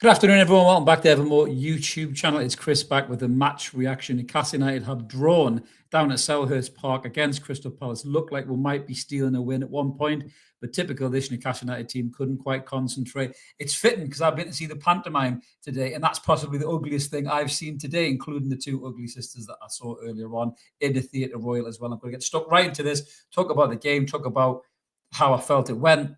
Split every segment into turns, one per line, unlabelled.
Good afternoon, everyone. Welcome back to Evermore YouTube channel. It's Chris back with the match reaction. Newcastle United have drawn down at Selhurst Park against Crystal Palace. Looked like we might be stealing a win at one point, but typical this Newcastle United team couldn't quite concentrate. It's fitting because I've been to see the pantomime today, and that's possibly the ugliest thing I've seen today, including the two ugly sisters that I saw earlier on in the Theatre Royal as well. I'm going to get stuck right into this, talk about the game, talk about how I felt it went,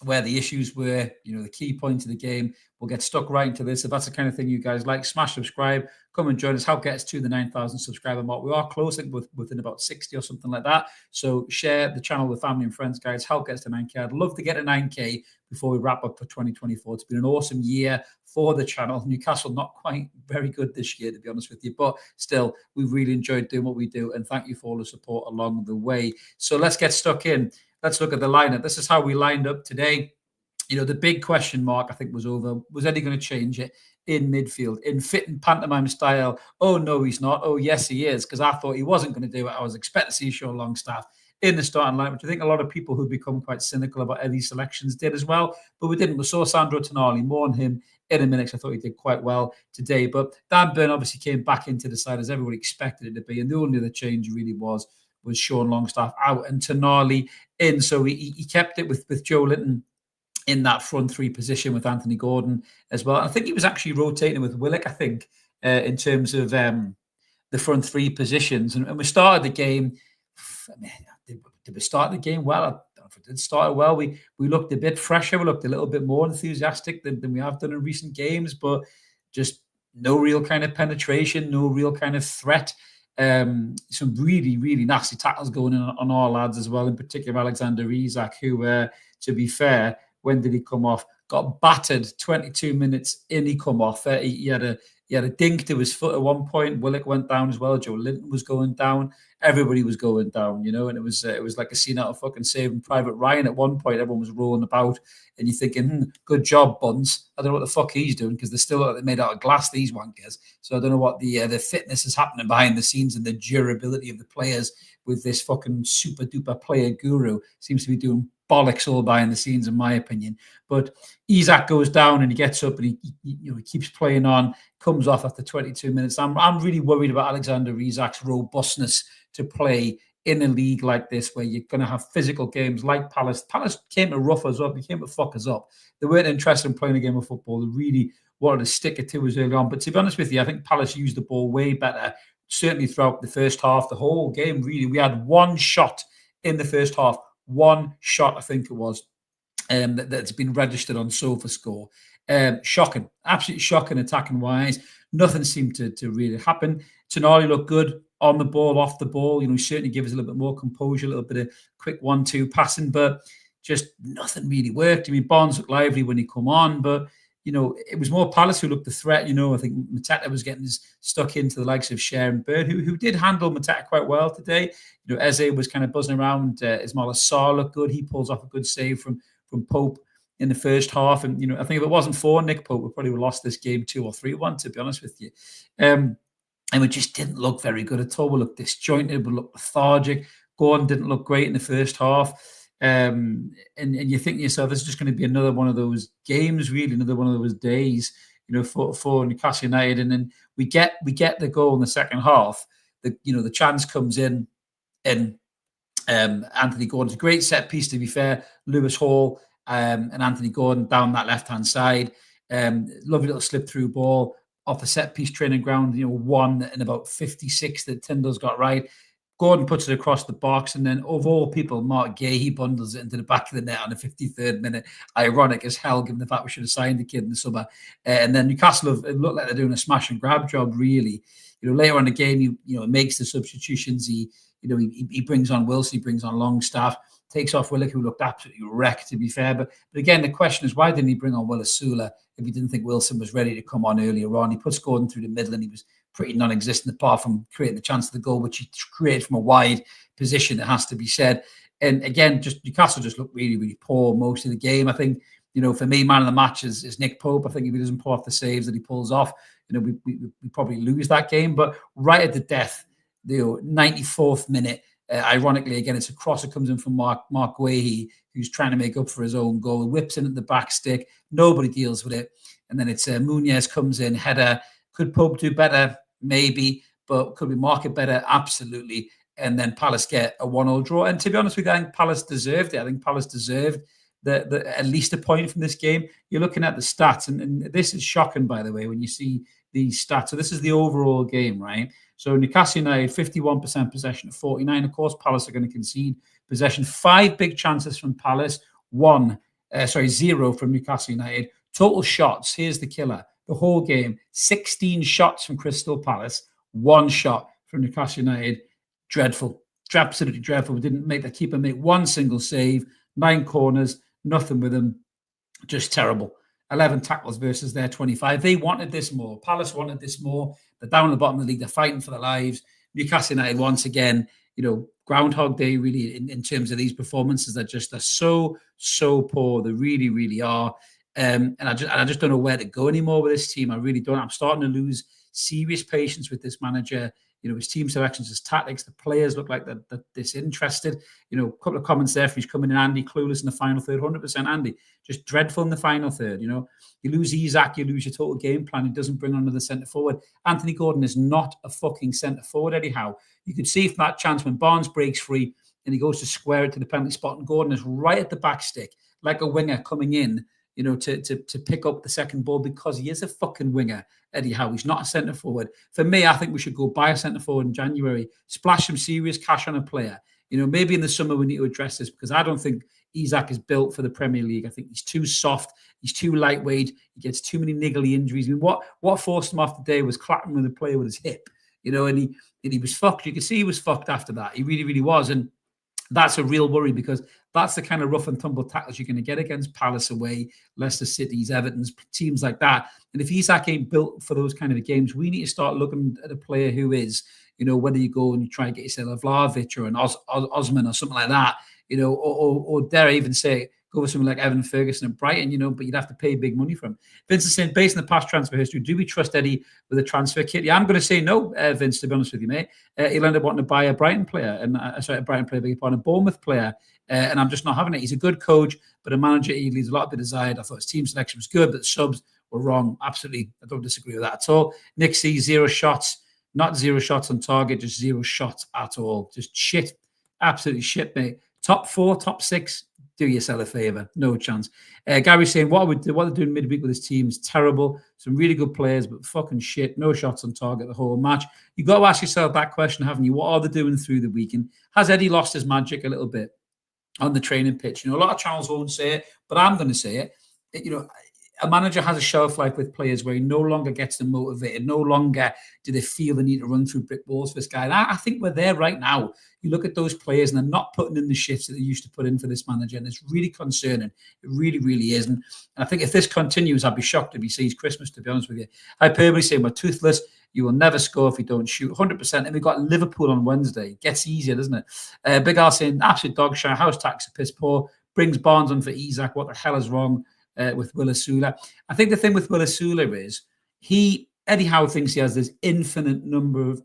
where the issues were, the key points of the game. We'll get stuck right into this. If that's the kind of thing you guys like, smash subscribe, come and join us, help get us to the 9,000 subscriber mark. We are close, within about 60 or something like that. So share the channel with family and friends, guys. Help get us to 9K. I'd love to get a 9K before we wrap up for 2024. It's been an awesome year for the channel. Newcastle not quite very good this year, to be honest with you, but still, we've really enjoyed doing what we do, and thank you for all the support along the way. So let's get stuck in. Let's look at the lineup. This is how we lined up today. The big question mark, I think, was over. Was Eddie going to change it in midfield, in fit and pantomime style? Oh, no, he's not. Oh, yes, he is, because I thought he wasn't going to do it. I was expecting to see Sean Longstaff in the starting line, which I think a lot of people who've become quite cynical about Eddie's selections did as well, but we didn't. We saw Sandro Tonali, more on him in a minute, because I thought he did quite well today. But Dan Burn obviously came back into the side as everybody expected it to be, and the only other change really was Sean Longstaff out and Tonali in. So he kept it with Joe Linton in that front three position with Anthony Gordon as well. I think he was actually rotating with Willock, I think, in terms of the front three positions. And we started the game. Did we start the game well? I don't know if it did start well. We looked a bit fresher. We looked a little bit more enthusiastic than we have done in recent games, but just no real kind of penetration, no real kind of threat. Some really, really nasty tackles going on our lads as well, in particular Alexander Isak, who, to be fair, when did he come off? Got battered 22 minutes in. He come off. He had a dink to his foot at one point. Willock went down as well. Joe Linton was going down. Everybody was going down, and it was like a scene out of fucking Saving Private Ryan at one point. Everyone was rolling about, and you're thinking, good job, Buns. I don't know what the fuck he's doing, because they're still made out of glass, these wankers. So I don't know what the fitness is happening behind the scenes and the durability of the players with this fucking super duper player guru. Seems to be doing bollocks all behind the scenes, in my opinion. But Isak goes down and he gets up and he keeps playing on, comes off after 22 minutes. I'm really worried about Alexander Isak's robustness to play in a league like this, where you're going to have physical games like Palace. Palace came to rough us up. They came to fuck us up. They weren't interested in playing a game of football. They really wanted to stick it to us early on. But to be honest with you, I think Palace used the ball way better, certainly throughout the first half. The whole game, really, we had one shot in the first half. One shot, I think it was, that's been registered on SofaScore. Shocking, absolutely shocking attacking wise. Nothing seemed to really happen. Tonali looked good on the ball, off the ball. He certainly gave us a little bit more composure, a little bit of quick 1-2 passing, but just nothing really worked. I mean, Barnes looked lively when he come on, but it was more Palace who looked the threat. I think Mateta was getting stuck into the likes of Sharon Bird, who did handle Mateta quite well today. Eze was kind of buzzing around. Ismail Assar looked good. He pulls off a good save from Pope in the first half. And, I think if it wasn't for Nick Pope, we probably would have lost this game 2 or 3-1, to be honest with you. And we just didn't look very good at all. We looked disjointed. We looked lethargic. Gordon didn't look great in the first half. And you think to yourself, this is just going to be another one of those games, really, another one of those days, for Newcastle United. And then we get the goal in the second half. The chance comes in, and Anthony Gordon's a great set piece, to be fair. Lewis Hall and Anthony Gordon down that left-hand side. Lovely little slip-through ball off the set-piece training ground, one in about 56 that Tyndall's got right. Gordon puts it across the box, and then, of all people, Mark Gay, he bundles it into the back of the net on the 53rd minute. Ironic as hell, given the fact we should have signed the kid in the summer. And then Newcastle have looked like they're doing a smash and grab job, really. later on in the game, he makes the substitutions. He brings on Wilson, he brings on Longstaff, takes off Willock, who looked absolutely wrecked, to be fair. But again, the question is, why didn't he bring on Willisula if he didn't think Wilson was ready to come on earlier on? He puts Gordon through the middle, and he was pretty non-existent apart from creating the chance of the goal, which he created from a wide position, it has to be said. And again, just Newcastle just looked really, really poor most of the game. I think, for me, man of the match is Nick Pope. I think if he doesn't pull off the saves that he pulls off, we probably lose that game. But right at the death, 94th minute, ironically, again, it's a cross that comes in from Mark Guehi, who's trying to make up for his own goal. He whips in at the back stick. Nobody deals with it. And then it's Muñoz comes in, header. Could Pope do better? Maybe. But could we mark it better? Absolutely. And then Palace get a 1-0 draw. And to be honest with you, I think Palace deserved it. I think Palace deserved at least a point from this game. You're looking at the stats, and this is shocking, by the way, when you see these stats. So this is the overall game, right? So Newcastle United, 51% possession of 49. Of course, Palace are going to concede possession. 5 big chances from Palace, 0 from Newcastle United. Total shots, here's the killer. The whole game, 16 shots from Crystal Palace, 1 shot from Newcastle United. Dreadful, absolutely dreadful. We didn't make the keeper make one single save, 9 corners, nothing with him. Just terrible. 11 tackles versus their 25. They wanted this more. Palace wanted this more. They're down at the bottom of the league. They're fighting for their lives. Newcastle United, once again, Groundhog Day, really, in terms of these performances. They're so poor. They really, really are. And I just don't know where to go anymore with this team. I really don't. I'm starting to lose serious patience with this manager. His team selections, his tactics, the players look like they're disinterested. A couple of comments there. If he's coming in, Andy, clueless in the final third, 100% Andy. Just dreadful in the final third. You lose Isak, you lose your total game plan. He doesn't bring on another centre forward. Anthony Gordon is not a fucking centre forward, Eddie Howe. You could see from that chance when Barnes breaks free and he goes to square it to the penalty spot, and Gordon is right at the back stick, like a winger coming in, to pick up the second ball, because he is a fucking winger, Eddie Howe. He's not a centre forward. For me, I think we should go buy a centre forward in January, splash some serious cash on a player. Maybe in the summer we need to address this, because I don't think Isak is built for the Premier League. I think he's too soft. He's too lightweight. He gets too many niggly injuries. I mean, what forced him off today was clapping with the player with his hip, and he was fucked. You could see he was fucked after that. He really, really was. And that's a real worry, because that's the kind of rough and tumble tackles you're going to get against Palace away, Leicester City's, Everton's, teams like that. And if Isak ain't built for those kind of games, we need to start looking at a player who is, whether you go and you try and get yourself a Vlahovic or an Osman or something like that, or dare I even say, go with someone like Evan Ferguson at Brighton, but you'd have to pay big money for him. Vincent saying, based on the past transfer history, do we trust Eddie with a transfer kit? Yeah, I'm going to say no, Vince, to be honest with you, mate. He'll end up wanting to buy a Brighton player, a Bournemouth player, and I'm just not having it. He's a good coach, but a manager, he leaves a lot to be desired. I thought his team selection was good, but the subs were wrong. Absolutely, I don't disagree with that at all. Nick C, 0 shots, not 0 shots on target, just 0 shots at all. Just shit, absolutely shit, mate. Top 4, top 6, do yourself a favour. No chance. Gary saying, what they're doing midweek with his team is terrible. Some really good players, but fucking shit. No shots on target the whole match. You've got to ask yourself that question, haven't you? What are they doing through the weekend? Has Eddie lost his magic a little bit on the training pitch? A lot of channels won't say it, but I'm going to say it. A manager has a shelf life with players where he no longer gets them motivated. No longer do they feel the need to run through brick walls for this guy. And I think we're there right now. You look at those players and they're not putting in the shifts that they used to put in for this manager. And it's really concerning. It really, really is. And I think if this continues, I'd be shocked if he sees Christmas, to be honest with you. Hyperbole saying we're toothless. You will never score if you don't shoot. 100%. And we've got Liverpool on Wednesday. It gets easier, doesn't it? Big Al saying, absolute dog shit. House tax are piss poor. Brings Barnes on for Isak. What the hell is wrong with Willisula? I think the thing with Willisula is Eddie Howe thinks he has this infinite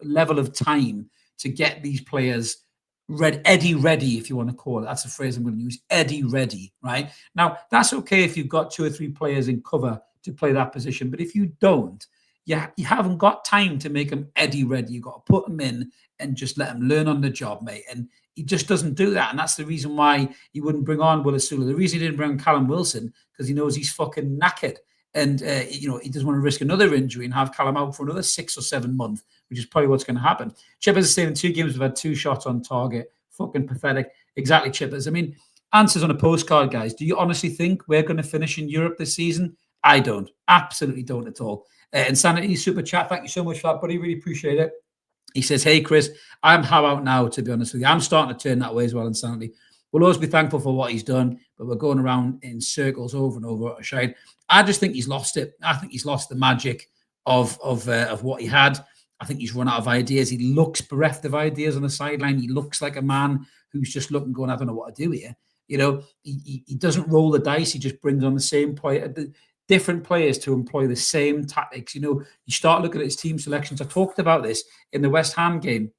level of time to get these players Eddie ready, if you want to call it. That's the phrase I'm going to use. Eddie ready, right? Now, that's okay if you've got 2 or 3 players in cover to play that position. But if you don't, you haven't got time to make them Eddie ready. You've got to put them in and just let them learn on the job, mate. And he just doesn't do that. And that's the reason why he wouldn't bring on Willisula. The reason he didn't bring on Callum Wilson, because he knows he's fucking knackered. And, he doesn't want to risk another injury and have Callum out for another 6 or 7 months, which is probably what's going to happen. Chippers is saying in 2 games we've had 2 shots on target. Fucking pathetic. Exactly, Chippers. I mean, answers on a postcard, guys. Do you honestly think we're going to finish in Europe this season? I don't. Absolutely don't at all. Insanity Super Chat, thank you so much for that, buddy. Really appreciate it. He says, hey, Chris, I'm how out now, to be honest with you. I'm starting to turn that way as well, Insanity. We'll always be thankful for what he's done, but we're going around in circles over and over. Shane, I just think he's lost it. I think he's lost the magic of what he had. I think he's run out of ideas. He looks bereft of ideas on the sideline. He looks like a man who's just looking, going, I don't know what to do here. He doesn't roll the dice. He just brings on the same player, different players to employ the same tactics. You start looking at his team selections. I talked about this in the West Ham game.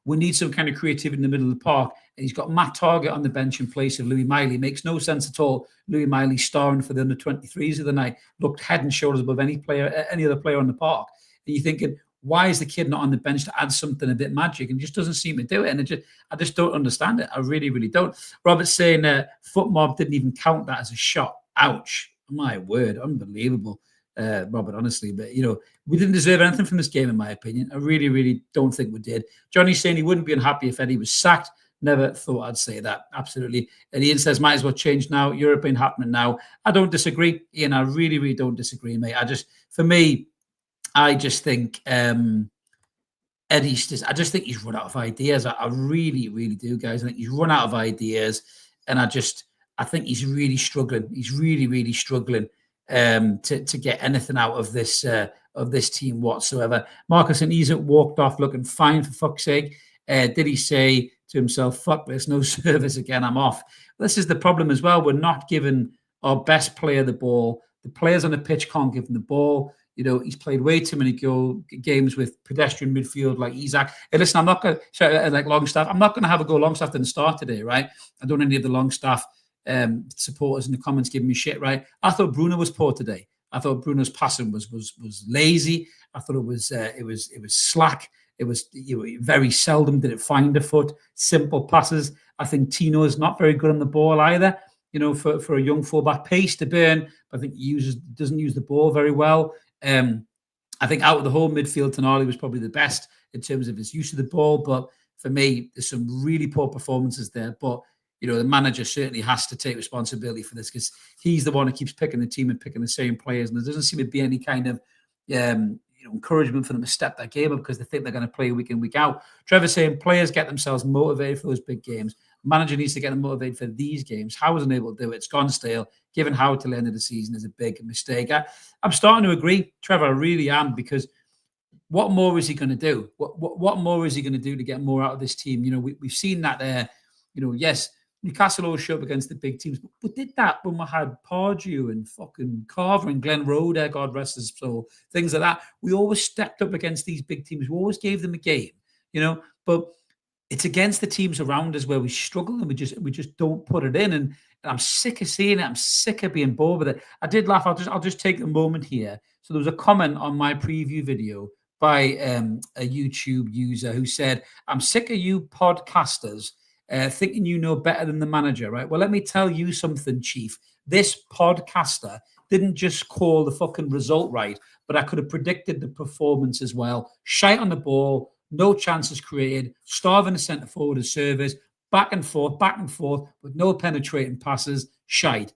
We need some kind of creativity in the middle of the park. And he's got Matt Targett on the bench in place of Louis Miley. It makes no sense at all. Louis Miley starring for the under-23s of the night, looked head and shoulders above any other player on the park. And you're thinking, why is the kid not on the bench to add something a bit magic? And he just doesn't seem to do it. And I just don't understand it. I really, really don't. Robert's saying Foot Mob didn't even count that as a shot. Ouch. My word. Unbelievable. Robert, honestly, but we didn't deserve anything from this game, in my opinion. I really, really don't think we did. Johnny's saying he wouldn't be unhappy if Eddie was sacked. Never thought I'd say that. Absolutely. And Ian says, might as well change now. Europe ain't happening now. I don't disagree, Ian. I really, really don't disagree, mate. I just think Eddie's I just think he's run out of ideas. I really, really do, guys. I think he's run out of ideas, and I think he's really struggling. He's really, really struggling to get anything out of this team whatsoever. Marcus and Isak walked off looking fine, for fuck's sake. Did he say to himself, fuck this, no service again, I'm off? This is the problem as well. We're not giving our best player the ball. The players on the pitch can't give him the ball. He's played way too many games with pedestrian midfield like Isak. Hey, listen, I'm not going to, like Longstaff, I'm not going to have a go Longstaff didn't start today, right? I don't want any of the Longstaff supporters in the comments giving me shit, right? I thought Bruno was poor today. I thought Bruno's passing was lazy. I thought it was slack. It was very seldom did it find a foot. Simple passes. I think Tino is not very good on the ball either. For a young fullback, pace to burn. I think he doesn't use the ball very well. I think out of the whole midfield, Tonali was probably the best in terms of his use of the ball. But for me, there's some really poor performances there. But the manager certainly has to take responsibility for this, because he's the one who keeps picking the team and picking the same players. And there doesn't seem to be any kind of encouragement for them to step that game up, because they think they're going to play week in, week out. Trevor's saying players get themselves motivated for those big games. Manager needs to get them motivated for these games. Howe wasn't able to do it. It's gone stale. Giving Howe till the end of the season is a big mistake. I'm starting to agree, Trevor. I really am, because what more is he going to do? What more is he going to do to get more out of this team? We've seen that there. Yes, Newcastle always show up against the big teams, but did that when we had Pardew and fucking Carver and Glenn Roeder, God rest his soul, things like that. We always stepped up against these big teams. We always gave them a game, but it's against the teams around us where we struggle, and we just don't put it in. And I'm sick of seeing it. I'm sick of being bored with it. I did laugh. I'll just take a moment here. So there was a comment on my preview video by a YouTube user who said, I'm sick of you podcasters thinking you know better than the manager, right? Well, let me tell you something, Chief. This podcaster didn't just call the fucking result right, but I could have predicted the performance as well. Shite on the ball, no chances created, starving the centre forward of service, back and forth, with no penetrating passes, shite.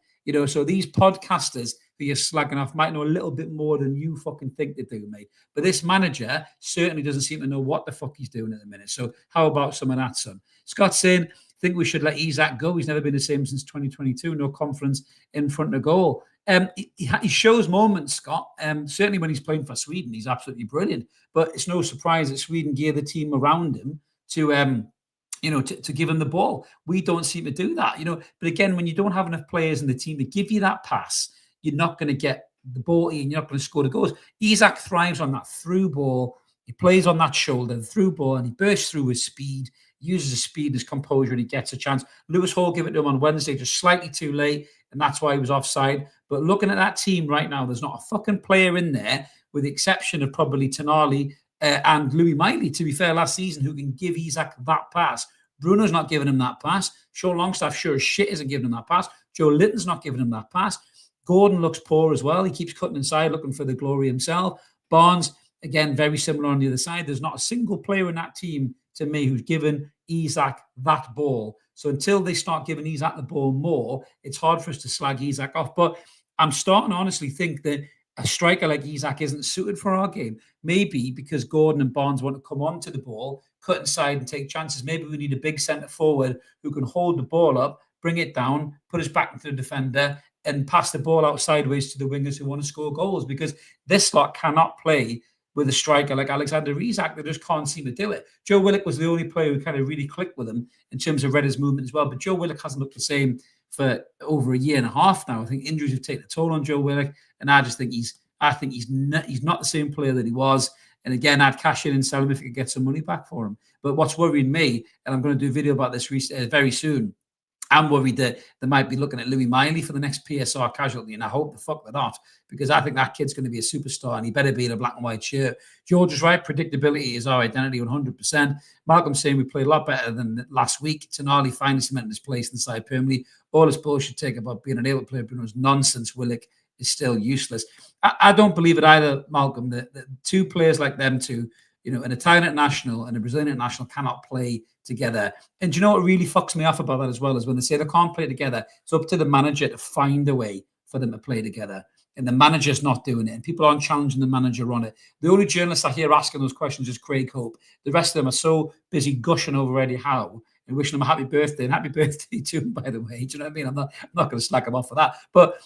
So these podcasters who you're slagging off might know a little bit more than you fucking think they do, mate. But this manager certainly doesn't seem to know what the fuck he's doing at the minute. So how about some of that, son? Scott's saying, I think we should let Isak go. He's never been the same since 2022. No confidence in front of goal. He shows moments, Scott. Certainly when he's playing for Sweden, he's absolutely brilliant. But it's no surprise that Sweden gear the team around him to give him the ball. We don't seem to do that, But again, when you don't have enough players in the team to give you that pass, you're not going to get the ball and you're not going to score the goals. Isak thrives on that through ball. He plays on that shoulder, the through ball, and he bursts through with speed, uses his speed, his composure, and he gets a chance. Lewis Hall gave it to him on Wednesday, just slightly too late, and that's why he was offside. But looking at that team right now, there's not a fucking player in there, with the exception of probably Tonali and Louis Miley, to be fair, last season, who can give Isak that pass. Bruno's not giving him that pass. Sean Longstaff sure as shit isn't giving him that pass. Joe Linton's not giving him that pass. Gordon looks poor as well. He keeps cutting inside, looking for the glory himself. Barnes, again, very similar on the other side. There's not a single player in that team, to me, who's given Isak that ball. So until they start giving Isak the ball more, it's hard for us to slag Isak off. But I'm starting to honestly think that a striker like Isak isn't suited for our game. Maybe because Gordon and Barnes want to come onto the ball, cut inside and take chances. Maybe we need a big centre forward who can hold the ball up, bring it down, put us back into the defender, and pass the ball out sideways to the wingers who want to score goals. Because this lot cannot play with a striker like Alexander Isak. They just can't seem to do it. Joe Willock was the only player who kind of really clicked with him in terms of read his movement as well. But Joe Willock hasn't looked the same for over a year and a half now. I think injuries have taken a toll on Joe Willock, and I just think he's not the same player that he was. And again, I'd cash in and sell him if I could get some money back for him. But what's worrying me, and I'm going to do a video about this very soon, I'm worried that they might be looking at Louis Miley for the next PSR casualty, and I hope the fuck they're not, because I think that kid's going to be a superstar, and he better be in a black and white shirt. George is right. Predictability is our identity 100%. Malcolm's saying we played a lot better than last week. Tonali finally cemented his place inside permanently. All this bullshit take about being unable to play Bruno's nonsense. Willock is still useless. I don't believe it either, Malcolm, that two players like them two, an Italian international and a Brazilian international cannot play together. And do you know what really fucks me off about that as well is when they say they can't play together, it's up to the manager to find a way for them to play together. And the manager's not doing it. And people aren't challenging the manager on it. The only journalist I hear asking those questions is Craig Hope. The rest of them are so busy gushing over Eddie Howe and wishing him a happy birthday. And happy birthday to him, by the way. Do you know what I mean? I'm not going to slack him off for that. But,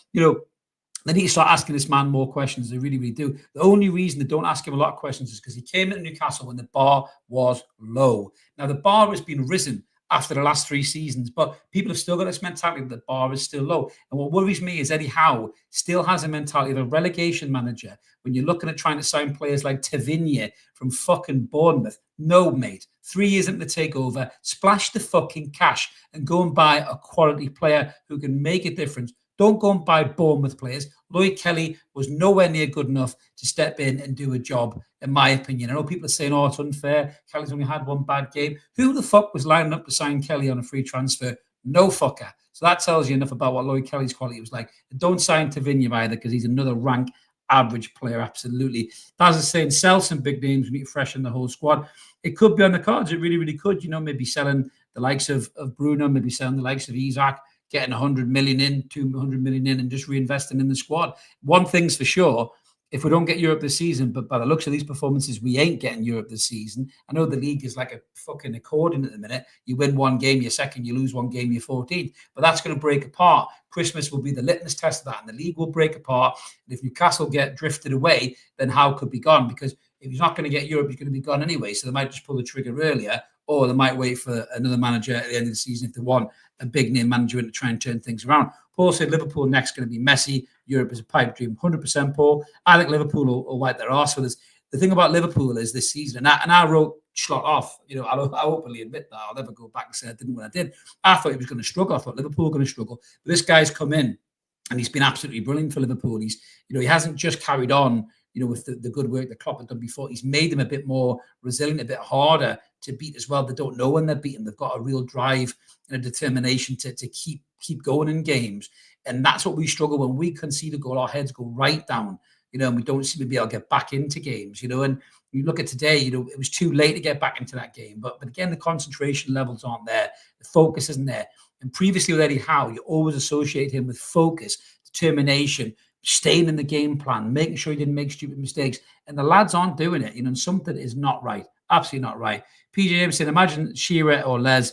they need to start asking this man more questions. They really, really do. The only reason they don't ask him a lot of questions is because he came into Newcastle when the bar was low. Now, the bar has been risen after the last 3 seasons, but people have still got this mentality that the bar is still low. And what worries me is Eddie Howe still has a mentality of a relegation manager. When you're looking at trying to sign players like Tavernier from fucking Bournemouth, no, mate. 3 years into the takeover, splash the fucking cash and go and buy a quality player who can make a difference. Don't go and buy Bournemouth players. Lloyd Kelly was nowhere near good enough to step in and do a job, in my opinion. I know people are saying, oh, it's unfair. Kelly's only had one bad game. Who the fuck was lining up to sign Kelly on a free transfer? No fucker. So that tells you enough about what Lloyd Kelly's quality was like. Don't sign Tavernier either, because he's another rank average player, absolutely. As I was saying, sell some big names, meet fresh in the whole squad. It could be on the cards. It really, really could. Maybe selling the likes of Bruno, maybe selling the likes of Isak, getting 100 million in, 200 million in, and just reinvesting in the squad. One thing's for sure, if we don't get Europe this season, but by the looks of these performances, we ain't getting Europe this season. I know the league is like a fucking accordion at the minute. You win one game, you're second. You lose one game, you're 14th. But that's going to break apart. Christmas will be the litmus test of that, and the league will break apart. And if Newcastle get drifted away, then Howe could be gone, because if he's not going to get Europe, he's going to be gone anyway. So they might just pull the trigger earlier, or they might wait for another manager at the end of the season if they want a big name manager to try and turn things around. Paul said Liverpool next going to be messy. Europe is a pipe dream. 100%, Paul. I think Liverpool will wipe their arse for this. The thing about Liverpool is this season, and I wrote Schlott off. I'll openly admit that. I'll never go back and say I didn't when I did. I thought he was going to struggle. I thought Liverpool were going to struggle. But this guy's come in, and he's been absolutely brilliant for Liverpool. He's, he hasn't just carried on, with the good work that Klopp had done before. He's made them a bit more resilient, a bit harder to beat as well. They don't know when they're beaten. They've got a real drive and a determination to keep going in games. And that's what we struggle when we concede a goal. Our heads go right down, and we don't seem to be able to get back into games, And you look at today, it was too late to get back into that game. But again, the concentration levels aren't there. The focus isn't there. And previously with Eddie Howe, you always associate him with focus, determination, staying in the game plan, making sure he didn't make stupid mistakes. And the lads aren't doing it, and something is not right. Absolutely not right. PJ saying, imagine Shearer or Les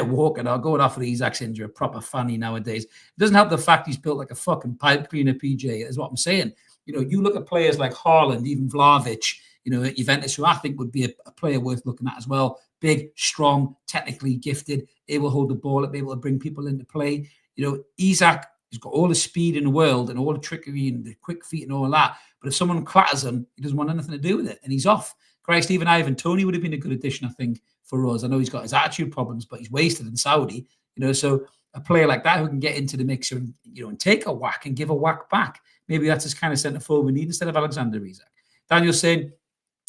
Walker are going off with Isak's injury, a proper fanny nowadays. It doesn't help the fact he's built like a fucking pipe cleaner, PJ, is what I'm saying. You look at players like Haaland, even Vlahovic, at Juventus, who I think would be a player worth looking at as well. Big, strong, technically gifted, able to hold the ball, able to bring people into play. Isak, he's got all the speed in the world and all the trickery and the quick feet and all that. But if someone clatters him, he doesn't want anything to do with it, and he's off. Christ, even Ivan Toney would have been a good addition, I think, for us. I know he's got his attitude problems, but he's wasted in Saudi. So a player like that who can get into the mixer and, and take a whack and give a whack back. Maybe that's his kind of centre forward we need instead of Alexander Isak. Daniel's saying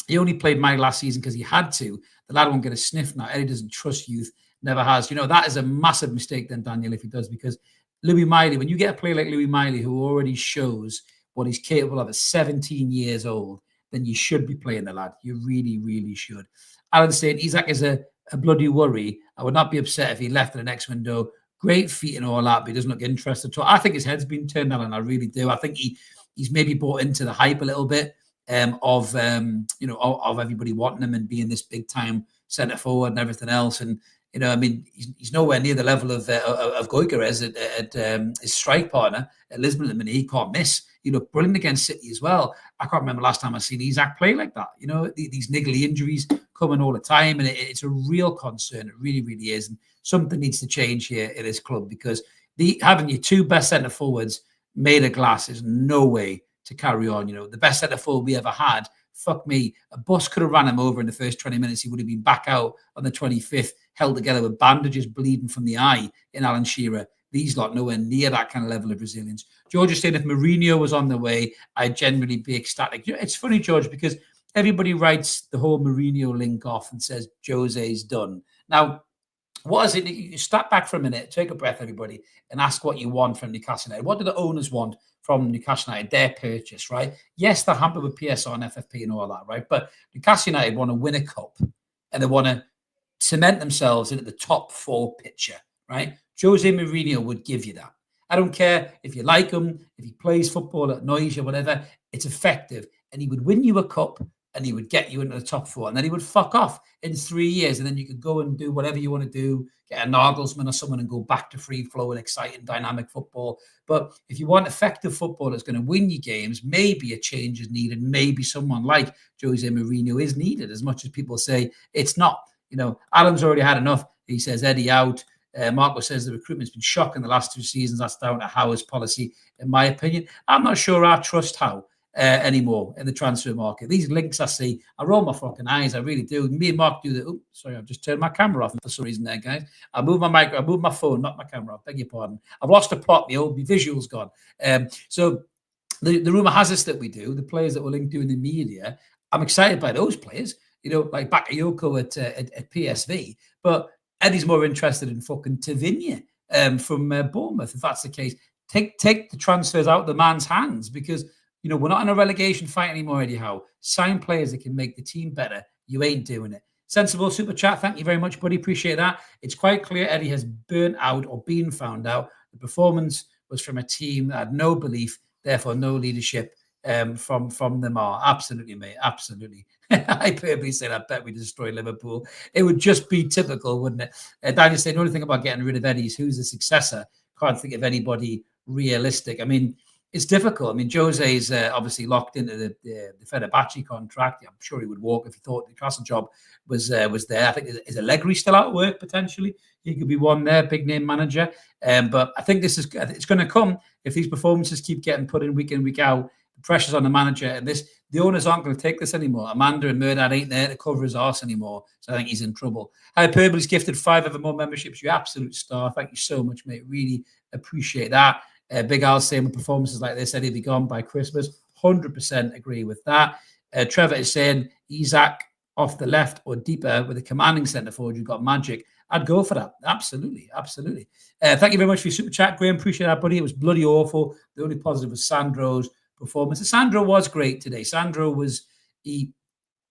he only played Mike last season because he had to. The lad won't get a sniff now. Eddie doesn't trust youth, never has. That is a massive mistake then, Daniel, if he does, because Louis Miley, when you get a player like Louis Miley who already shows what he's capable of at 17 years old, then you should be playing the lad. You really, really should. Alan saying Isak is a bloody worry. I would not be upset if he left in the next window great feet and all that, but he doesn't look interested. So I think his head's been turned on, and I really do. I think he's maybe bought into the hype a little bit of everybody wanting him and being this big time centre forward and everything else. And I mean, he's nowhere near the level of Gyökeres at his strike partner at Lisbon at the minute. He can't miss. He looked brilliant against City as well. I can't remember last time I've seen Isak play like that. These niggly injuries coming all the time, and it's a real concern. It really, really is. And something needs to change here at this club, because having your two best centre forwards made of glass is no way to carry on. The best centre forward we ever had, fuck me, a bus could have ran him over in the first 20 minutes. He would have been back out on the 25th, held together with bandages bleeding from the eye in Alan Shearer. These lot nowhere near that kind of level of resilience. George is saying if Mourinho was on the way, I'd generally be ecstatic. It's funny, George, because everybody writes the whole Mourinho link off and says Jose's done. Now, what is it? You step back for a minute, take a breath, everybody, and ask what you want from Newcastle United. What do the owners want from Newcastle United? Their purchase, right? Yes, they're hampered with PSR and FFP and all that, right? But Newcastle United want to win a cup, and they want to cement themselves into the top four picture, right? Jose Mourinho would give you that. I don't care if you like him, if he plays football, it annoys you, whatever. It's effective, and he would win you a cup, and he would get you into the top four, and then he would fuck off in 3 years, and then you could go and do whatever you want to do, get a Nagelsmann or someone and go back to free flow and exciting, dynamic football. But if you want effective football that's going to win you games, maybe a change is needed. Maybe someone like Jose Mourinho is needed, as much as people say it's not. Adam's already had enough. He says Eddie out. Marco says the recruitment's been shocking the last 2 seasons. That's down to Howe's policy, in my opinion. I'm not sure I trust Howe anymore in the transfer market. These links I see, I roll my fucking eyes. I really do. Me and Mark do the. Oh, sorry, I've just turned my camera off for some reason there, guys. I moved my phone, not my camera off. Beg your pardon. I've lost a plot. My visual's gone. So the rumor has us that we do. The players that we're linked to in the media, I'm excited by those players. Like Bakayoko at PSV, but Eddie's more interested in fucking Tavernier from Bournemouth. If that's the case, take the transfers out of the man's hands, because we're not in a relegation fight anymore, Eddie Howe. Sign players that can make the team better. You ain't doing it. Sensible super chat. Thank you very much, buddy. Appreciate that. It's quite clear Eddie has burnt out or been found out. The performance was from a team that had no belief, therefore no leadership from them all. Absolutely, mate. Absolutely. I probably said, I bet we destroy Liverpool. It would just be typical, wouldn't it? Daniel said, the only thing about getting rid of Eddie is who's the successor. Can't think of anybody realistic. I mean, it's difficult. I mean, Jose's obviously locked into the Fenerbahce contract. I'm sure he would walk if he thought the Newcastle job was there. I think is Allegri still out of work potentially? He could be one there, big name manager. But I think it's going to come if these performances keep getting put in, week out. The pressure's on the manager, and the owners aren't going to take this anymore. Amanda and Murdad ain't there to cover his arse anymore, so I think he's in trouble. Hyperbole's gifted 5 Evermore memberships. You absolute star. Thank you so much, mate. Really appreciate that. Big Al's saying with performances like this, Eddie will be gone by Christmas. 100% agree with that. Trevor is saying Isak off the left or deeper with a commanding centre forward. You've got magic. I'd go for that. Absolutely. Absolutely. Thank you very much for your super chat, Graham. Appreciate that, buddy. It was bloody awful. The only positive was Sandro's performance. And Sandro was great today. Sandro was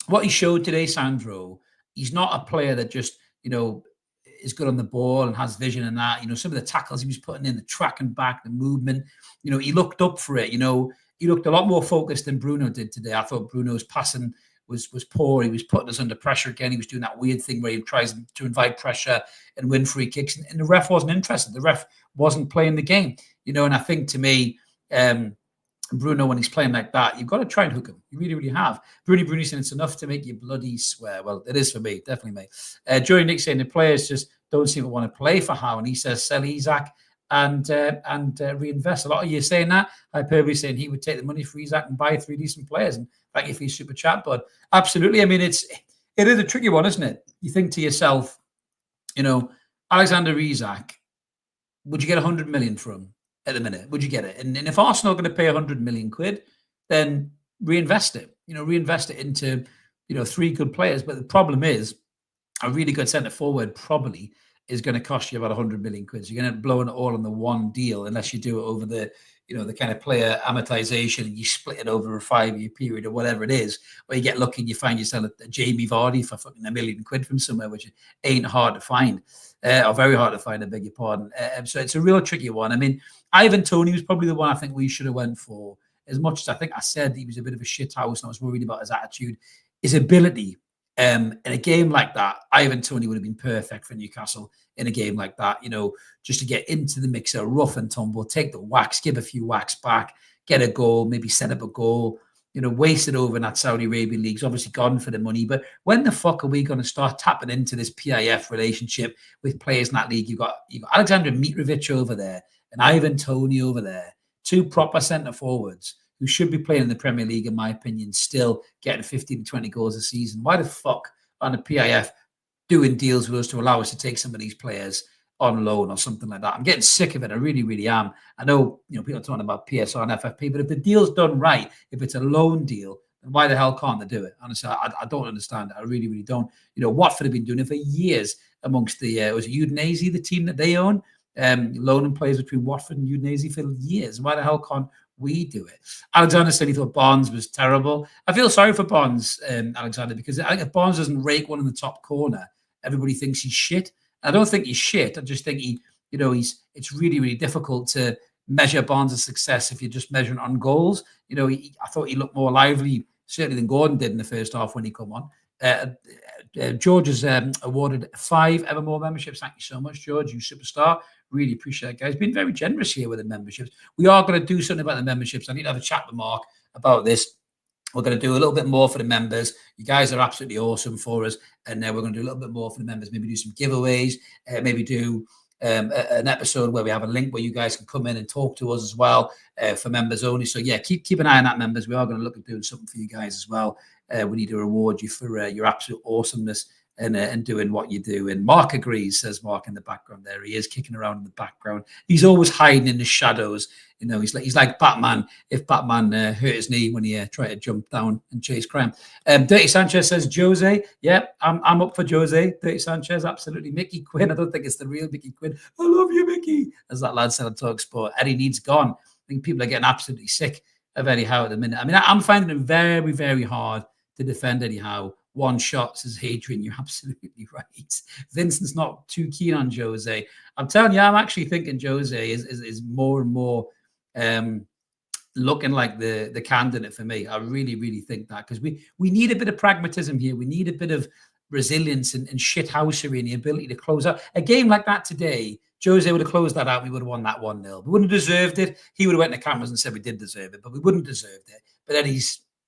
what he showed today. Sandro, he's not a player that just is good on the ball and has vision and that. Some of the tackles he was putting in, the track and back, the movement. He looked up for it. He looked a lot more focused than Bruno did today. I thought Bruno's passing was poor. He was putting us under pressure again. He was doing that weird thing where he tries to invite pressure and win free kicks, and the ref wasn't interested. The ref wasn't playing the game. And I think to me, Bruno, when he's playing like that, you've got to try and hook him. You really, really have. Bruni saying it's enough to make you bloody swear. Well, it is for me, definitely, mate. Joey Nick saying the players just don't seem to want to play for Howe, and he says sell Isak and reinvest. A lot of you saying that. Hyperbole saying he would take the money for Isak and buy 3 decent players. And thank you for your super chat, bud. Absolutely. I mean, it is a tricky one, isn't it? You think to yourself, Alexander Isak, would you get 100 million for him? At the minute, would you get it? And if Arsenal are going to pay 100 million quid, then reinvest it. Reinvest it into 3 good players. But the problem is, a really good centre forward probably is going to cost you about 100 million quid. So you're going to end up blowing it all on the one deal, unless you do it over the the kind of player amortization, and you split it over a 5-year period or whatever it is, or you get lucky and you find yourself a Jamie Vardy for fucking £1 million from somewhere, which ain't hard to find, or very hard to find, I beg your pardon. So it's a real tricky one. I mean, Ivan Toney was probably the one I think we should have went for. As much as I think I said he was a bit of a shit house and I was worried about his attitude, his ability. In a game like that, Ivan Toney would have been perfect for Newcastle in a game like that, just to get into the mixer, rough and tumble, take the whacks, give a few whacks back, get a goal, maybe set up a goal, waste it over in that Saudi Arabian league's obviously gone for the money. But when the fuck are we going to start tapping into this PIF relationship with players in that league? You've got Alexander Mitrovic over there and Ivan Toney over there, two proper centre forwards who should be playing in the Premier League, in my opinion, still getting 15 to 20 goals a season. Why the fuck aren't the PIF doing deals with us to allow us to take some of these players on loan or something like that? I'm getting sick of it. I really, really am. I know, people are talking about PSR and FFP, but if the deal's done right, if it's a loan deal, then why the hell can't they do it? Honestly, I don't understand it. I really, really don't. Watford have been doing it for years amongst the, was it Udinese, the team that they own? Loaning players between Watford and Udinese for years. Why the hell can't we do it? Alexander said he thought Barnes was terrible. I feel sorry for Barnes, Alexander, because I think if Barnes doesn't rake one in the top corner, everybody thinks he's shit. I don't think he's shit. I just think it's really, really difficult to measure Barnes' success if you're just measuring on goals. I thought he looked more lively, certainly, than Gordon did in the first half when he come on. George has awarded 5 Evermore memberships. Thank you so much, George. You superstar. Really appreciate it, guys. Been very generous here with the memberships. We are going to do something about the memberships. I need to have a chat with Mark about this. We're going to do a little bit more for the members. You guys are absolutely awesome for us. And then we're going to do a little bit more for the members. Maybe do some giveaways. Maybe do an episode where we have a link where you guys can come in and talk to us as well, for members only. So yeah, keep an eye on that, members. We are going to look at doing something for you guys as well. We need to reward you for your absolute awesomeness and doing what you do. And Mark agrees, says Mark in the background there. He is kicking around in the background. He's always hiding in the shadows. He's like Batman if Batman hurt his knee when he tried to jump down and chase crime. Dirty Sanchez says, Jose. Yeah, I'm up for Jose. Dirty Sanchez, absolutely. Mickey Quinn. I don't think it's the real Mickey Quinn. I love you, Mickey, as that lad said on TalkSport. Eddie needs gone. I think people are getting absolutely sick of Eddie Howe at the minute. I mean, I'm finding it very, very hard to defend Eddie Howe. One shot, says Hadrian. You're absolutely right. Vincent's not too keen on Jose. I'm telling you, I'm actually thinking Jose is more and more looking like the candidate for me. I really, really think that, because we need a bit of pragmatism here. We need a bit of resilience and shithousery and the ability to close out a game like that today. Jose would have closed that out. We would have won that 1-0. We wouldn't have deserved it. He would have went to cameras and said we did deserve it, but we wouldn't have deserved it. But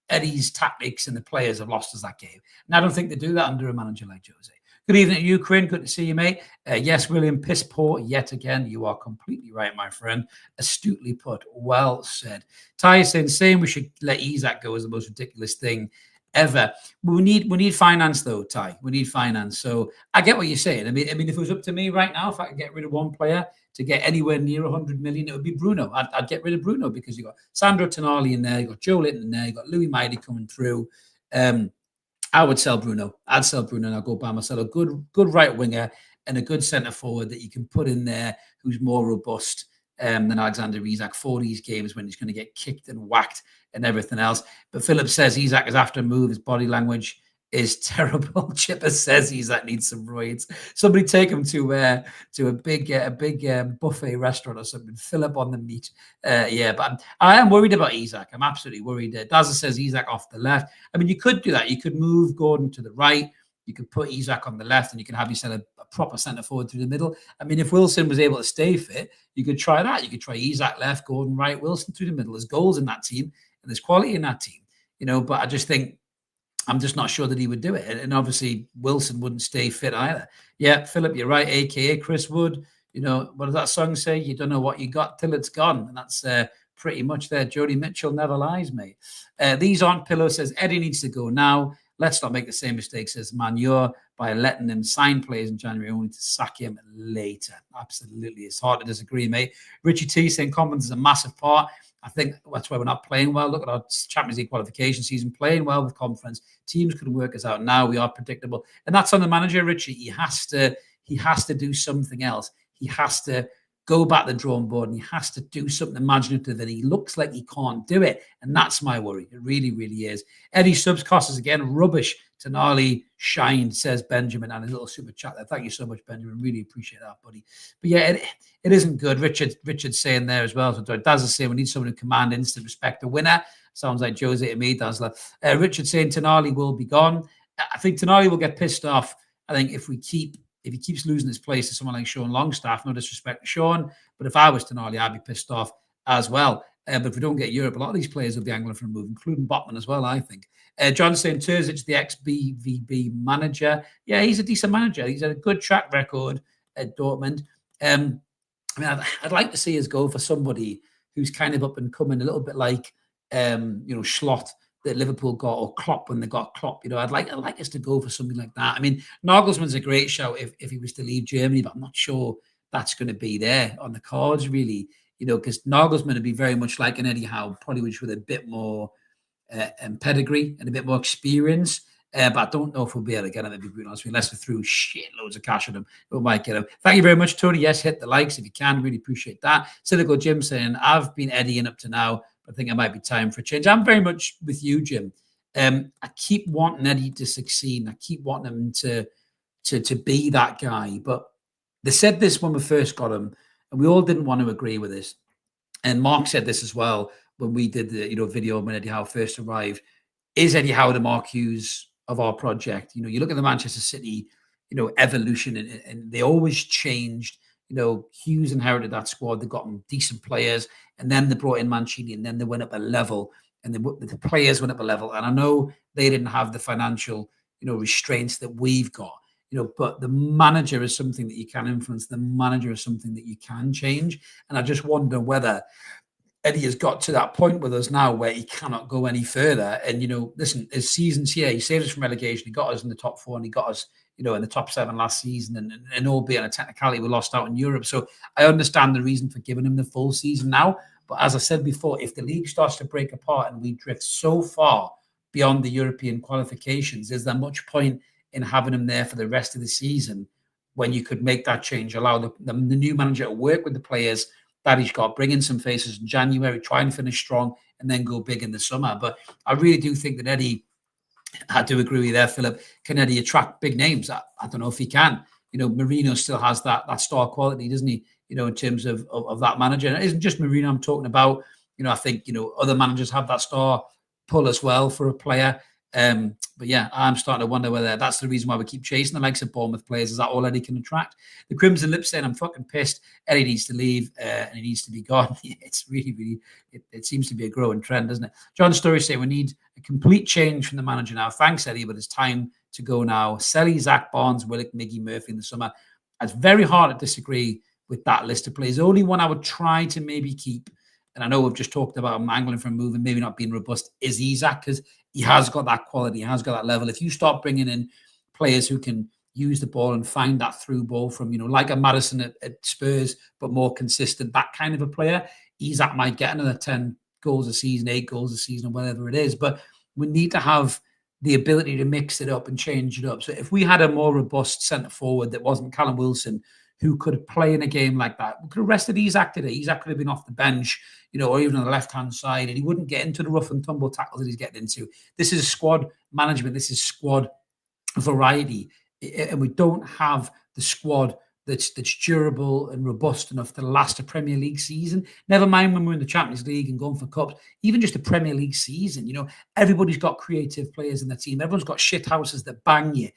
Eddie's tactics and the players have lost us that game. And I don't think they do that under a manager like Jose. Good evening, Ukraine. Good to see you, mate. Yes, William, piss poor yet again. You are completely right, my friend. Astutely put. Well said. Ty is saying we should let Isak go as the most ridiculous thing ever. We need finance, though, Ty. We need finance. So I get what you're saying. I mean, if it was up to me right now, if I could get rid of one player to get anywhere near 100 million, it would be Bruno. I'd get rid of Bruno, because you got Sandro Tonali in there, you got Joe Linton in there, you got Louis Maidi coming through. I would sell Bruno. I'd sell Bruno and I'll go buy myself a good right winger and a good centre forward that you can put in there who's more robust than Alexander Isak for these games when he's going to get kicked and whacked and everything else. But Philip says Isak is after a move. His body language is terrible. Chipper says Isak needs some roids. Somebody take him to a big buffet restaurant or something. Fill up on the meat. But I am worried about Isak. I'm absolutely worried. Dazza says Isak off the left. I mean, you could do that. You could move Gordon to the right. You could put Isak on the left, and you can have yourself a proper centre forward through the middle. I mean, if Wilson was able to stay fit, you could try that. You could try Isak left, Gordon right, Wilson through the middle. There's goals in that team, and there's quality in that team. But I just think, I'm just not sure that he would do it. And obviously, Wilson wouldn't stay fit either. Yeah, Philip, you're right, a.k.a. Chris Wood. What does that song say? You don't know what you got till it's gone. And that's pretty much there. Jody Mitchell never lies, mate. These aren't pillows, says Eddie needs to go now. Let's not make the same mistakes as Manure by letting him sign players in January only to sack him later. Absolutely. It's hard to disagree, mate. Richie T saying confidence is a massive part. I think that's why we're not playing well. Look at our Champions League qualification season, playing well with conference. Teams couldn't work us out. Now we are predictable. And that's on the manager, Richie. He has to do something else. He has to go back to the drawing board, and he has to do something imaginative, and he looks like he can't do it. And that's my worry. It really, really is. Eddie subs cost us again. Rubbish. Tonali shined, says Benjamin, and his little super chat there. Thank you so much, Benjamin. Really appreciate that, buddy. But yeah, it isn't good. Richard's saying there as well. So Daz is saying we need someone who command instant respect. A winner. Sounds like Jose to me, Dazzler. Richard saying Tonali will be gone. I think Tonali will get pissed off. I think if he keeps losing his place to someone like Sean Longstaff, no disrespect to Sean, but if I was Tonali, I'd be pissed off as well. But if we don't get Europe, a lot of these players will be angling for a move, including Botman as well, I think. John saying Terzic, the ex-BVB manager. Yeah, he's a decent manager. He's had a good track record at Dortmund. I mean, I'd like to see us go for somebody who's kind of up and coming, a little bit like, Schlott that Liverpool got, or Klopp when they got Klopp. I'd like us to go for something like that. I mean, Nagelsmann's a great shout if he was to leave Germany, but I'm not sure that's going to be there on the cards, really. Because Nagelsmann would be very much like an Eddie Howe, probably with a bit more pedigree and a bit more experience. But I don't know if we'll be able to get him, to be brutally honest with you, unless we threw loads of cash at him. We might get him. Thank you very much, Tony. Yes, hit the likes if you can. Really appreciate that. Cynical Jim saying, I've been Eddieing up to now, but I think it might be time for a change. I'm very much with you, Jim. I keep wanting Eddie to succeed. I keep wanting him to be that guy. But they said this when we first got him, and we all didn't want to agree with this. And Mark said this as well when we did the video when Eddie Howe first arrived. Is Eddie Howe the Mark Hughes of our project? You look at the Manchester City, evolution, and they always changed. Hughes inherited that squad. They got decent players, and then they brought in Mancini, and then they went up a level, and the players went up a level. And I know they didn't have the financial, restraints that we've got. But the manager is something that you can influence. The manager is something that you can change. And I just wonder whether Eddie has got to that point with us now where he cannot go any further. And, listen, his season's here. He saved us from relegation. He got us in the top 4, and he got us, in the top 7 last season. And albeit on a technicality, we lost out in Europe. So I understand the reason for giving him the full season now. But as I said before, if the league starts to break apart and we drift so far beyond the European qualifications, is there much point in having him there for the rest of the season when you could make that change, allow the new manager to work with the players that he's got, bring in some faces in January, try and finish strong, and then go big in the summer. But I really do think that Eddie, I do agree with you there, Philip, can Eddie attract big names? I don't know if he can. Mourinho still has that star quality, doesn't he? In terms of that manager. And it isn't just Mourinho I'm talking about. I think, other managers have that star pull as well for a player. But yeah, I'm starting to wonder whether that's the reason why we keep chasing the likes of Bournemouth players. Is that all Eddie can attract? The Crimson Lip saying, I'm fucking pissed. Eddie needs to leave and he needs to be gone. It's really, it seems to be a growing trend, doesn't it? John Story saying, we need a complete change from the manager now. Thanks, Eddie, but it's time to go now. Selly, Zach Barnes, Willock, Miggy, Murphy in the summer. It's very hard to disagree with that list of players. The only one I would try to maybe keep, and I know we've just talked about him angling for a move and maybe not being robust, is Isak, because he has got that quality, he has got that level. If you start bringing in players who can use the ball and find that through ball from, like a Maddison at Spurs, but more consistent, that kind of a player, Isak might get another 10 goals a season, 8 goals a season, or whatever it is. But we need to have the ability to mix it up and change it up. So if we had a more robust centre forward that wasn't Callum Wilson, who could play in a game like that, we could have rested Isak today. Isak could have been off the bench, or even on the left-hand side, and he wouldn't get into the rough and tumble tackles that he's getting into. This is squad management. This is squad variety. And we don't have the squad that's durable and robust enough to last a Premier League season. Never mind when we're in the Champions League and going for cups, even just a Premier League season. Everybody's got creative players in the team. Everyone's got shit houses that bang you,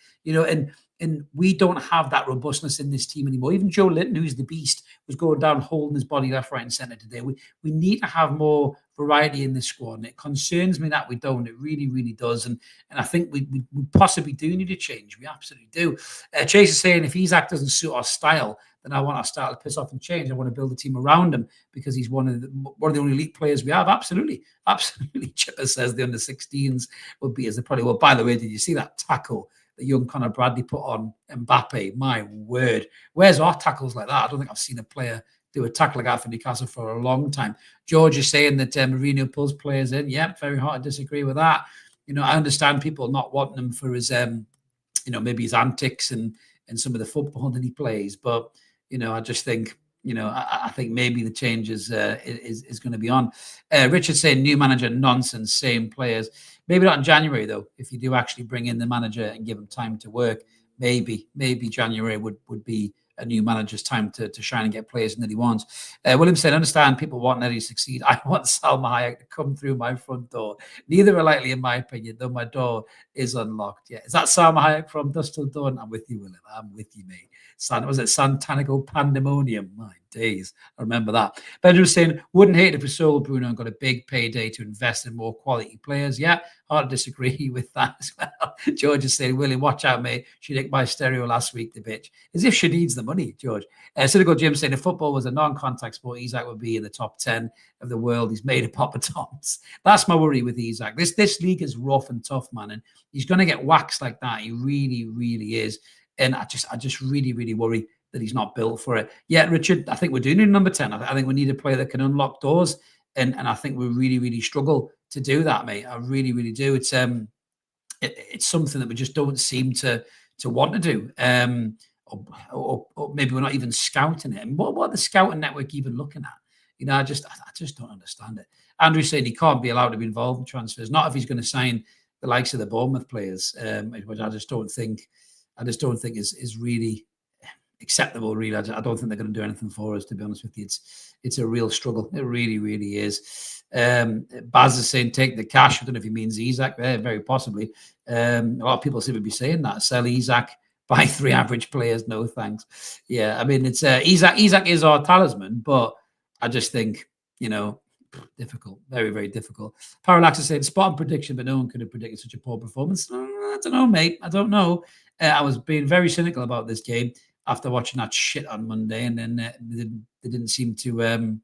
and we don't have that robustness in this team anymore. Even Joe Linton, who's the beast, was going down holding his body left, right, and centre today. We need to have more variety in this squad, and it concerns me that we don't. It really, really does. And I think we possibly do need to change. We absolutely do. Chase is saying if Isak doesn't suit our style, then I want our style to piss off and change. I want to build a team around him because he's one of the only elite players we have. Absolutely. Chipper says the under-16s would be as they probably will. By the way, did you see that tackle that young Conor Bradley put on Mbappe? My word. Where's our tackles like that? I don't think I've seen a player do a tackle like that for Newcastle for a long time. George is saying that Mourinho pulls players in. Yeah, very hard to disagree with that. I understand people not wanting him for his, maybe his antics and some of the football that he plays. But, I just think, I think maybe the change is going to be on. Richard saying new manager nonsense, same players. Maybe not in January though. If you do actually bring in the manager and give him time to work, maybe January would be a new manager's time to shine and get players that he wants. William said, understand people want Eddie to succeed. I want Salma Hayek to come through my front door. Neither are likely, in my opinion, though my door is unlocked. Yeah, is that Salma Hayek from Dust Till Dawn? I'm with you, William. I'm with you, mate. Was it Santanico Pandemonium? My days. I remember that. Benjamin saying, wouldn't hate if we sold Bruno and got a big payday to invest in more quality players. Yeah, hard to disagree with that as well. George is saying, Willie, watch out, mate. She nicked my stereo last week, the bitch. As if she needs the money, George. Cynical Jim saying, if football was a non-contact sport, Isak would be in the top 10 of the world. He's made a Papa Toms. That's my worry with Isak. This league is rough and tough, man. And he's going to get waxed like that. He really, really is. And I just really, really worry that he's not built for it. Yeah, Richard, I think we're doing number 10. I think we need a player that can unlock doors. And I think we really, really struggle to do that, mate. I really, really do. It's something that we just don't seem to want to do. Or maybe we're not even scouting it. And what the scouting network even looking at? I just don't understand it. Andrew saying he can't be allowed to be involved in transfers, not if he's going to sign the likes of the Bournemouth players, which I just don't think is really acceptable. Really, I don't think they're going to do anything for us. To be honest with you, it's a real struggle. It really, really is. Baz is saying take the cash. I don't know if he means Isak. Very possibly. A lot of people seem to be saying that. Sell Isak, buy 3 average players. No thanks. Yeah, I mean it's Isak. Isak is our talisman, but I just think difficult, very, very difficult. Parallax is saying spot on prediction, but no one could have predicted such a poor performance. I don't know, mate. I don't know. I was being very cynical about this game after watching that shit on Monday, and then they didn't seem to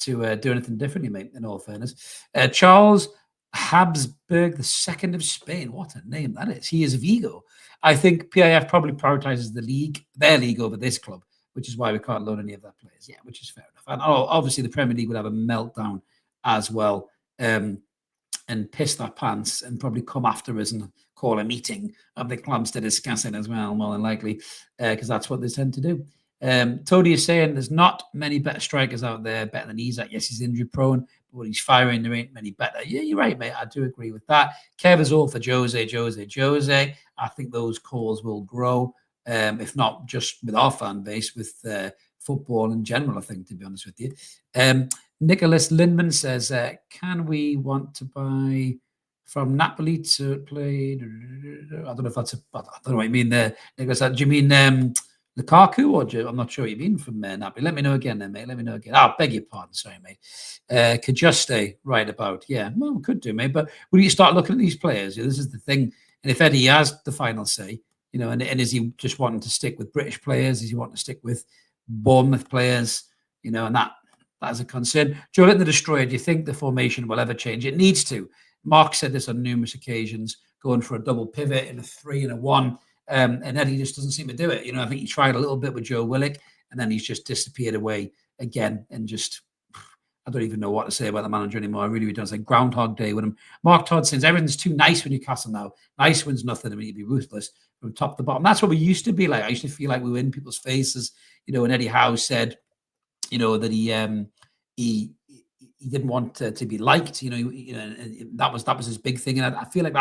do anything differently, mate. In all fairness, Charles Habsburg, the second of Spain. What a name that is. He is Vigo. I think PIF probably prioritizes their league over this club, which is why we can't loan any of their players. Yeah, which is fair enough. And obviously the Premier League would have a meltdown as well, and piss their pants and probably come after us and call a meeting of the clubs to discuss it as well, more than likely, because that's what they tend to do. Tony is saying there's not many better strikers out there, better than Isak. Yes, he's injury prone, but when he's firing, there ain't many better. Yeah, you're right, mate. I do agree with that. Kev is all for Jose. I think those calls will grow, if not just with our fan base, with football in general, I think, to be honest with you. Nicholas Lindman says, can we want to buy from Napoli to play? I don't know if that's I don't know what you mean there. Nicholas, do you mean Lukaku, or I'm not sure what you mean from Napoli? Let me know again then, mate. Let me know again. Oh, beg your pardon. Sorry, mate. Could just stay right about. Yeah, well, could do, mate. But when you start looking at these players, this is the thing. And if Eddie has the final say, and is he just wanting to stick with British players? Is he wanting to stick with Bournemouth players? And that is a concern. Joe Litton, the Destroyer, do you think the formation will ever change? It needs to. Mark said this on numerous occasions, going for a double pivot in a 3 and a 1. And Eddie just doesn't seem to do it. I think he tried a little bit with Joe Willock, and then he's just disappeared away again. And just, I don't even know what to say about the manager anymore. I really don't. It's like Groundhog Day with him. Mark Todd says everything's too nice with Newcastle now. Nice wins nothing. I mean, you'd be ruthless from top to bottom. That's what we used to be like. I used to feel like we were in people's faces. And Eddie Howe said, that he didn't want to be liked. That was his big thing. And I feel like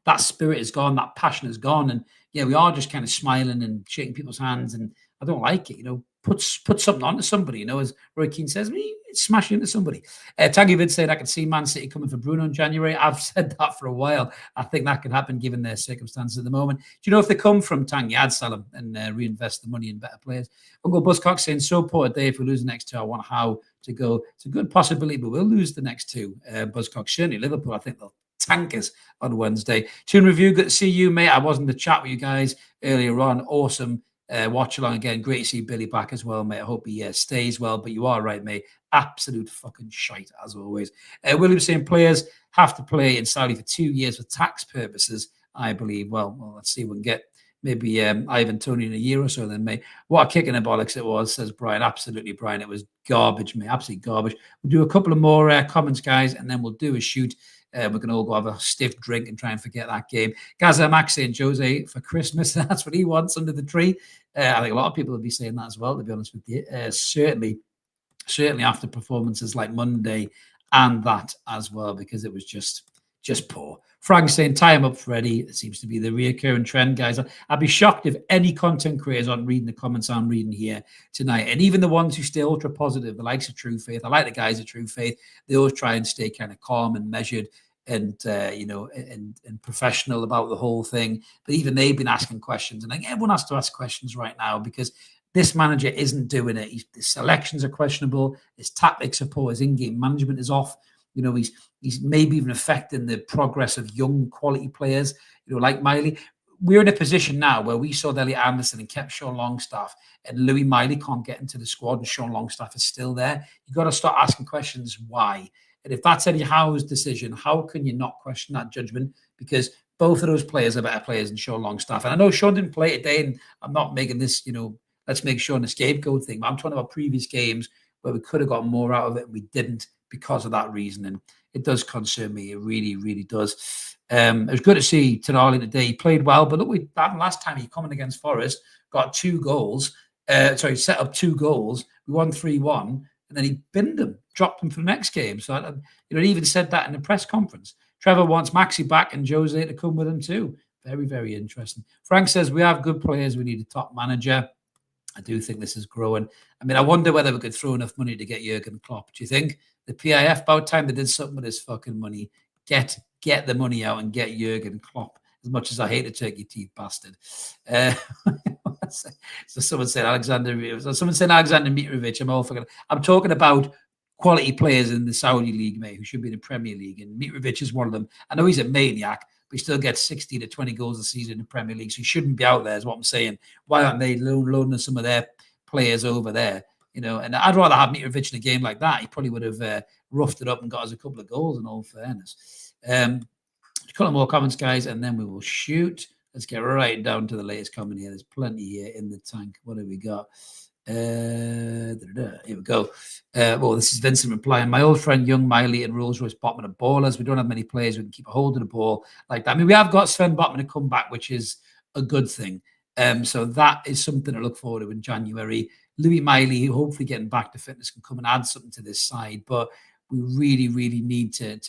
that spirit is gone. That passion is gone. And yeah, we are just kind of smiling and shaking people's hands. And I don't like it. Put something onto somebody. As Roy Keane says, smash into somebody. Taggy Vid said I could see Man City coming for Bruno in January. I've said that for a while. I think that could happen given their circumstances at the moment. Do you know if they come from Tanguy, I'd sell them and reinvest the money in better players. Uncle Buzzcock saying so poor today. If we lose the next 2, I want Howe to go. It's a good possibility, but we'll lose the next 2. Buzzcock, certainly Liverpool. I think they'll tank us on Wednesday. Toon Review, good to see you, mate. I was in the chat with you guys earlier on. Awesome. Watch along again. Great to see Billy back as well, mate. I hope he stays well. But you are right, mate. Absolute fucking shite as always. William saying players have to play in Saudi for 2 years for tax purposes, I believe. Well, let's see if we can get maybe Ivan Toney in a year or so then, mate. What a kick in the bollocks it was, says Brian. Absolutely, Brian. It was garbage, mate. Absolutely garbage. We'll do a couple of more comments, guys, and then we'll do a shoot. we're going to all go have a stiff drink and try and forget that game. Gaza Max saying Jose for Christmas. That's what he wants under the tree. I think a lot of people will be saying that as well, to be honest with you. Certainly after performances like Monday and that as well, because it was just poor. Frank saying, tie him up, Freddie. It seems to be the reoccurring trend, guys. I'd be shocked if any content creators aren't reading the comments I'm reading here tonight. And even the ones who stay ultra positive, the likes of True Faith, I like the guys at True Faith. They always try and stay kind of calm and measured and and professional about the whole thing. But even they've been asking questions. And I think everyone has to ask questions right now, because this manager isn't doing it. His selections are questionable. His tactics are poor. His in-game management is off. He's maybe even affecting the progress of young quality players, like Miley. We're in a position now where we saw Elliot Anderson and kept Sean Longstaff, and Louis Miley can't get into the squad, and Sean Longstaff is still there. You've got to start asking questions why. And if that's Eddie Howe's decision, how can you not question that judgment? Because both of those players are better players than Sean Longstaff. And I know Sean didn't play today, and I'm not making this, let's make Sean a scapegoat thing. But I'm talking about previous games where we could have got more out of it and we didn't, because of that reason. And it does concern me. It really, really does. It was good to see Tonali today. He played well, but look, that last time he coming against Forest, got 2 goals. Set up 2 goals. We won 3-1, and then he binned them, dropped them for the next game. So, he even said that in the press conference. Trevor wants Maxi back and Jose to come with him too. Very, very interesting. Frank says, we have good players. We need a top manager. I do think this is growing. I mean, I wonder whether we could throw enough money to get Jurgen Klopp. Do you think? The PIF, about time they did something with this fucking money. Get the money out and get Jurgen Klopp. As much as I hate the turkey teeth bastard. So someone said Alexander Mitrovic. I'm talking about quality players in the Saudi league, mate, who should be in the Premier League, and Mitrovic is one of them. I know he's a maniac, but he still gets 60 to 20 goals a season in the Premier League, so he shouldn't be out there, is what I'm saying. Why aren't they loading some of their players over there? And I'd rather have Mitrovic in a game like that. He probably would have roughed it up and got us a couple of goals, in all fairness. A couple more comments, guys, and then we will shoot. Let's get right down to the latest comment here. There's plenty here in the tank. What have we got? Here we go. This is Vincent replying. My old friend Young Miley and Rolls Royce Botman are ballers. We don't have many players who can keep a hold of the ball like that. I mean, we have got Sven Botman to come back, which is a good thing. So that is something to look forward to in January. Louis Miley, hopefully getting back to fitness, can come and add something to this side. But we really, really need to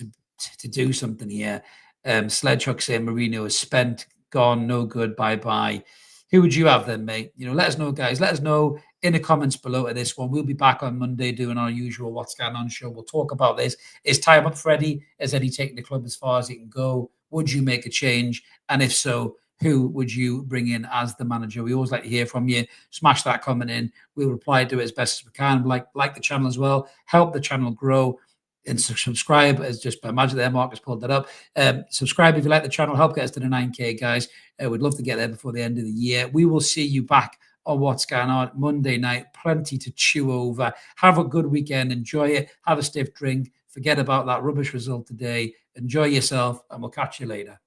do something here. Sledgehook saying Mourinho is spent, gone, no good, bye-bye. Who would you have then, mate? Let us know, guys. Let us know in the comments below to this one. We'll be back on Monday doing our usual What's Going On show. We'll talk about this. Is time up, Freddie? Is Eddie taking the club as far as he can go? Would you make a change? And if so, who would you bring in as the manager? We always like to hear from you. Smash that comment in. We'll reply to it as best as we can. Like the channel as well. Help the channel grow. And subscribe, as just by magic there, Marcus pulled that up. Subscribe if you like the channel. Help get us to the 9K, guys. We'd love to get there before the end of the year. We will see you back on What's Going On Monday night. Plenty to chew over. Have a good weekend. Enjoy it. Have a stiff drink. Forget about that rubbish result today. Enjoy yourself, and we'll catch you later.